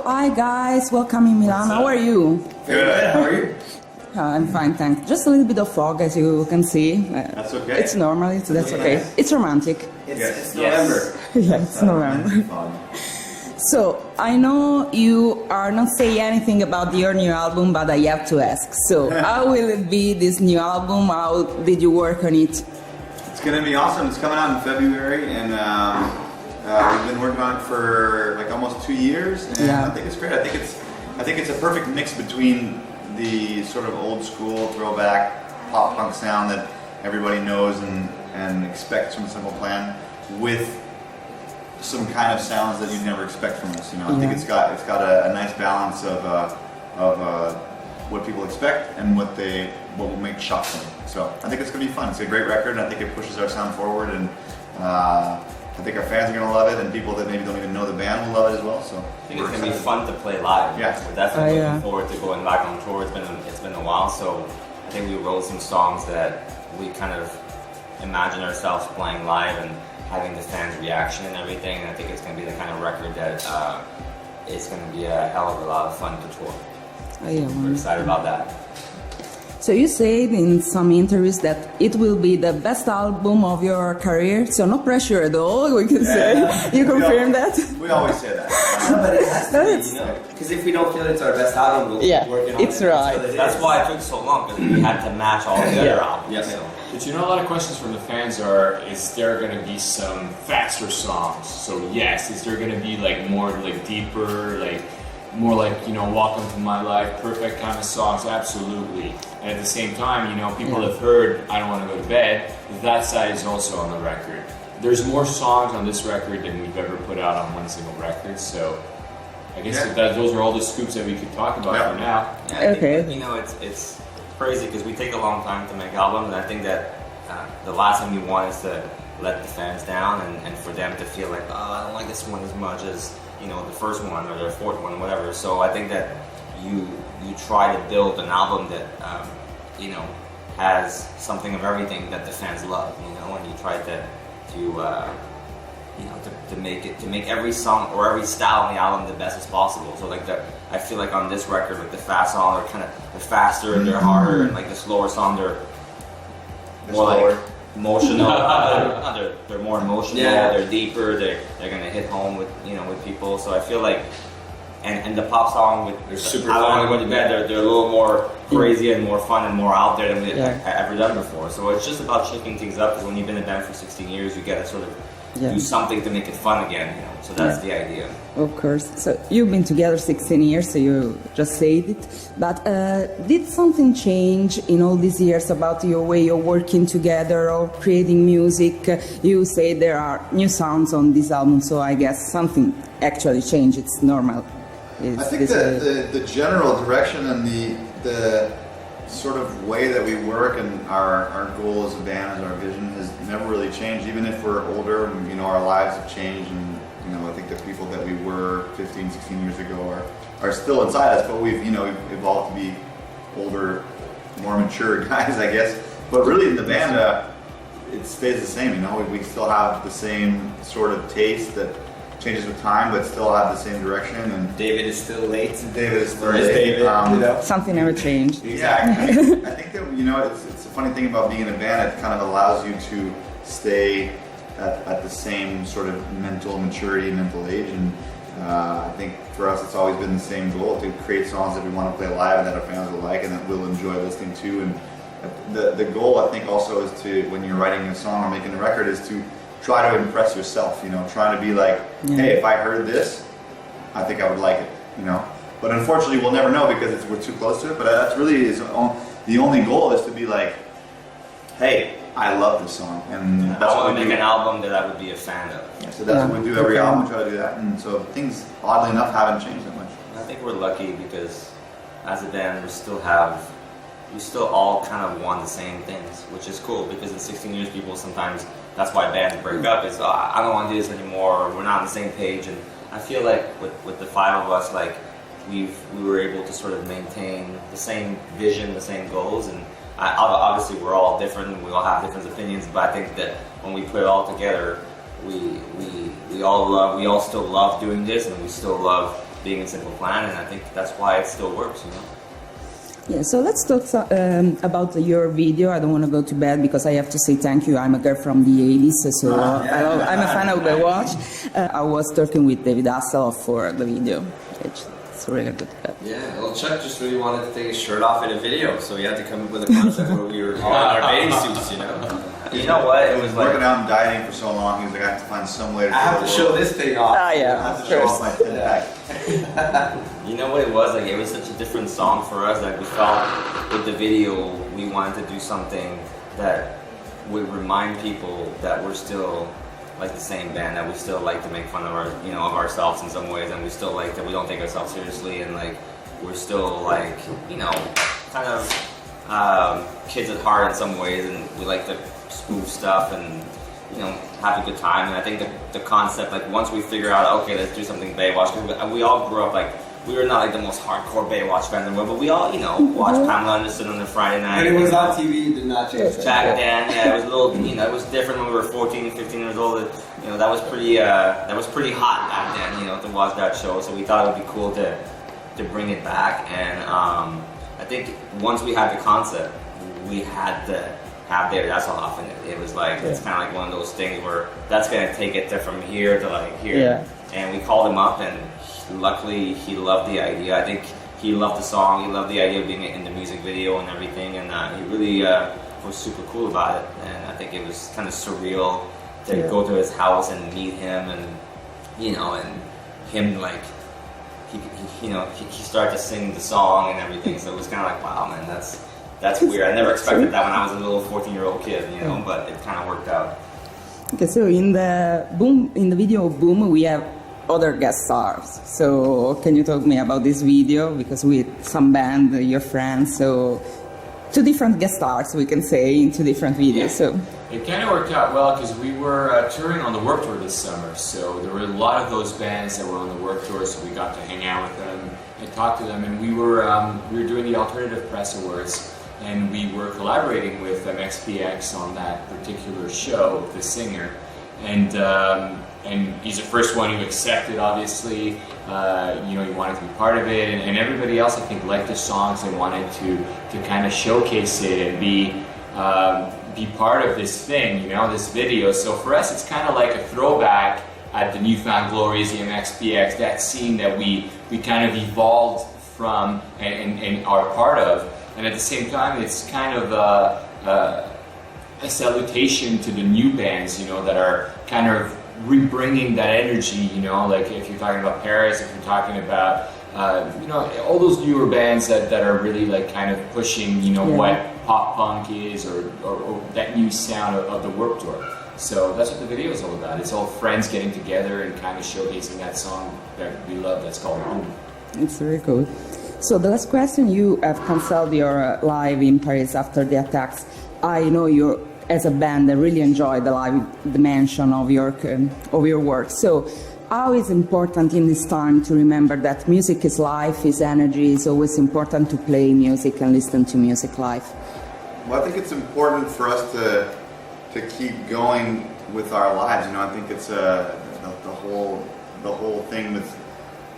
Hi guys, welcome in Milan. How are you? Good. How are you? I'm fine, thanks. Just a little bit of fog, as you can see. That's okay. It's normal. That's okay. It's romantic. It's November. Yeah, it's November. So I know you are not saying anything about your new album, but I have to ask. So how will it be, this new album? How did you work on it? It's going to be awesome. It's coming out in February, and we've been working on it for like almost 2 years, and Yeah. I think it's great. I think it's a perfect mix between the sort of old school throwback pop punk sound that everybody knows and expects from Simple Plan, with some kind of sounds that you'd never expect from us. You know, I think it's got a nice balance of what people expect and what will make shock them. So I think it's going to be fun. It's a great record, and I think it pushes our sound forward, and I think our fans are going to love it, and people that maybe don't even know the band will love it as well. So I think it's going to be fun to play live. Yeah. We're definitely looking forward to going back on tour. It's been a while, so I think we wrote some songs that we kind of imagine ourselves playing live and having the fans' reaction and everything. And I think it's going to be the kind of record that is going to be a hell of a lot of fun to tour. We're excited about that. So you said in some interviews that it will be the best album of your career, so no pressure at all, we can say. You confirm that? We always say that. But it has to be, you know, because if we don't feel it's our best album, we'll keep working on it. It's right. That's why it took so long, because we had to match all the other albums. Yes. So. But you know, a lot of questions from the fans are, is there going to be some faster songs? So yes, is there going to be like more like deeper, like more like, you know, Welcome to My Life, Perfect kind of songs? Absolutely. And at the same time, you know, people have heard I Don't Want to Go to Bed. That side is also on the record. There's more songs on this record than we've ever put out on one single record. So I guess those are all the scoops that we could talk about for now. Yeah, I think, you know, it's crazy because we take a long time to make albums, and I think that the last thing we want is to let the fans down and for them to feel like, oh, I don't like this one as much as, you know, the first one or the fourth one, whatever. So I think that you try to build an album that you know, has something of everything that the fans love, you know, and you try to you know, to make every song or every style on the album the best as possible. So like I feel like on this record, like the fast songs are they're faster and they're harder, and like the slower songs they're more like emotional. They're more emotional. They're deeper. They're gonna hit home with, you know, with people. So I feel like, and the pop song with I Don't Want to Go to Bed, they're a little more crazy and more fun and more out there than we've ever done before. So it's just about shaking things up, because when you've been in a band for 16 years, you gotta sort of do something to make it fun again, you know. So that's the idea. Of course. So you've been together 16 years, so you just said it. But did something change in all these years about your way of working together or creating music? You say there are new sounds on this album, so I guess something actually changed. It's normal. I think the general direction and the sort of way that we work and our goal as a band, as our vision, has never really changed. Even if we're older, and, you know, our lives have changed, and, you know, I think the people that we were 15, 16 years ago are still inside us, but we've, you know, we've evolved to be older, more mature guys, I guess. But really in the band, it stays the same, you know. We still have the same sort of taste that changes with time, but still have the same direction. And David is still late. David is still late. You know? Something never changed. Yeah, I think that, you know, it's a funny thing about being in a band. It kind of allows you to stay at the same sort of mental maturity, mental age, and I think for us it's always been the same goal, to create songs that we want to play live and that our fans will like and that we'll enjoy listening to. And the goal, I think, also is to, when you're writing a song or making a record, is to try to impress yourself, you know, trying to be like, hey, if I heard this, I think I would like it, you know. But unfortunately, we'll never know because we're too close to it. But that's really the only goal, is to be like, hey, I love this song, and that's I want what to make an album that I would be a fan of. Yeah, so that's what we do every album. We try to do that, and so things, oddly enough, haven't changed that much. I think we're lucky because as a band, we still all kind of want the same things, which is cool, because in 16 years, people sometimes, that's why bands break up, is, I don't want to do this anymore, or we're not on the same page. And I feel like with the five of us, like, we were able to sort of maintain the same vision, the same goals, and obviously we're all different, and we all have different opinions, but I think that when we put it all together, we all still love doing this, and we still love being in Simple Plan, and I think that's why it still works, you know. Yeah, so let's talk about your video. I don't want to go to bed because I have to say thank you. I'm a girl from the 80s, so I'm a fan of the watch. I was talking with David Hasselhoff for the video. It's really good. Yeah, well, Chuck just really wanted to take his shirt off in a video, so he had to come up with a concept where we were all in our bathing suits, you know. You know what? It was like working out and dieting for so long. He was like, I have to find some way to. I have to show this thing off. Ah, yeah, I have to show off my thin pack. You know what it was? Like, it was such a different song for us. Like, we felt with the video, we wanted to do something that would remind people that we're still like the same band, that we still like to make fun of of ourselves in some ways, and we still like that we don't take ourselves seriously, and like we're still like, kind of kids at heart in some ways, and we like to spoof stuff and have a good time. And I think the concept, like, once we figure out, okay, let's do something Baywatch, because we all grew up like, we were not like the most hardcore Baywatch fans in the world, but we all watched Pamela Anderson on the Friday night. When it was on TV, it did not change. Back then, yeah, it was a little, it was different when we were 14, 15 years old. That was pretty hot back then, to watch that show. So we thought it would be cool to bring it back. And I think once we had the concept, we had to have David Hasselhoff in it. It was like, it's kind of like one of those things where that's going to take it from here to like here. Yeah. And we called him up, and luckily he loved the idea. I think he loved the song, he loved the idea of being in the music video and everything, and he really was super cool about it. And I think it was kind of surreal to go to his house and meet him, and and him, like, he started to sing the song and everything. So it was kind of like, wow, man, that's weird. I never expected that when I was a little 14-year-old kid, but it kind of worked out. Okay, so in the video Boom, we have other guest stars. So can you talk me about this video? Because with some band, your friends, so 2 different guest stars, we can say, in 2 different videos. So it kind of worked out well because we were touring on the work tour this summer. So there were a lot of those bands that were on the work tour. So we got to hang out with them and talk to them. And we were doing the Alternative Press Awards, and we were collaborating with XPX on that particular show, the singer. And he's the first one who accepted, obviously. He wanted to be part of it, and everybody else, I think, liked the songs and wanted to kind of showcase it and be part of this thing, this video. So for us, it's kind of like a throwback at the Newfound Glories, XPX, that scene that we kind of evolved from and are part of. And at the same time, it's kind of a salutation to the new bands, that are kind of rebringing that energy, like if you're talking about Paris, if you're talking about, all those newer bands that are really like kind of pushing, what pop punk is or that new sound of the Warped Tour. So that's what the video is all about. It's all friends getting together and kind of showcasing that song that we love that's called Boom. It's very cool. So the last question, you have cancelled your live in Paris after the attacks. I know you, as a band, really enjoy the live dimension of your work. So how is important in this time to remember that music is life, is energy, it's always important to play music and listen to music live? Well, I think it's important for us to keep going with our lives. I think it's the whole thing with,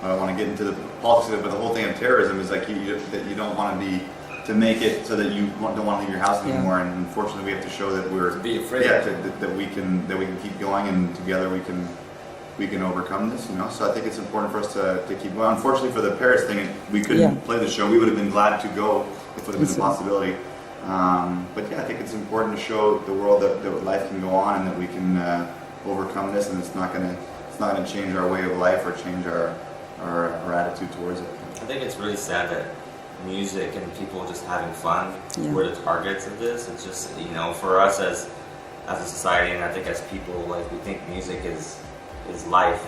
I don't want to get into the politics of it, but the whole thing of terrorism is like that you don't want to make it so that you don't want to leave your house anymore. And unfortunately, we have to show that we're be afraid. That we can keep going, and together we can overcome this. So I think it's important for us to keep going. Unfortunately, for the Paris thing, we couldn't play the show. We would have been glad to go if it would have been a possibility. But I think it's important to show the world that life can go on and that we can overcome this, and it's not going to change our way of life or change our attitude towards it. I think it's really sad that music and people just having fun were the targets of this. It's just, for us as a society, and I think as people, like, we think music is life.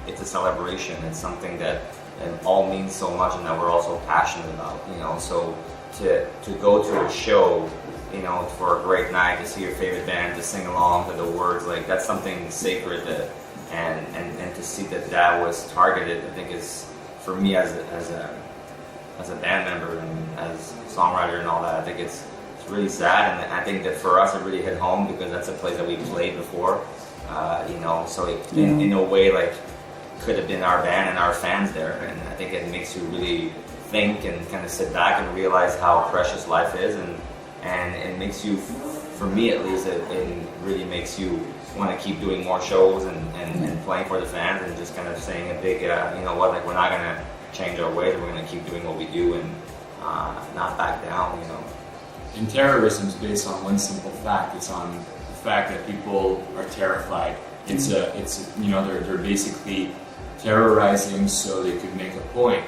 It's a celebration. It's something that all means so much, and that we're also passionate about. So to go to a show, for a great night, to see your favorite band, to sing along to the words, like, that's something sacred. And to see that was targeted, I think is, for me as a band member and as a songwriter and all that, I think it's really sad. And I think that for us it really hit home because that's a place that we played before, so in a way, like, could have been our band and our fans there. And I think it makes you really think and kind of sit back and realize how precious life is, and it makes you, for me at least, it really makes you want to keep doing more shows and playing for the fans, and just kind of saying a big, you know what, like we're not going to change our ways, we're going to keep doing what we do and not back down, you know. And terrorism is based on one simple fact. It's on the fact that people are terrified. It's you know, they're basically terrorizing so they could make a point.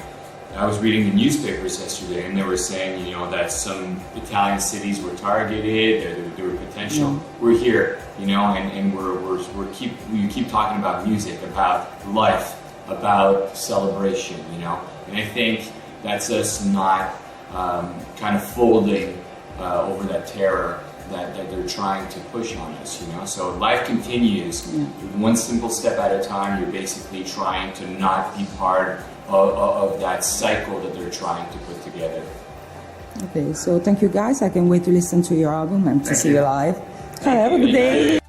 I was reading the newspapers yesterday, and they were saying, you know, that some Italian cities were targeted. There were potential. Yeah. We're here, you know, and we keep talking about music, about life, about celebration, you know. And I think that's us not kind of folding over that terror that they're trying to push on us, you know. So life continues. Yeah. One simple step at a time. You're basically trying to not be part of that cycle that they're trying to put together. Okay, so thank you guys. I can't wait to listen to your album and to see you live. Have a good day.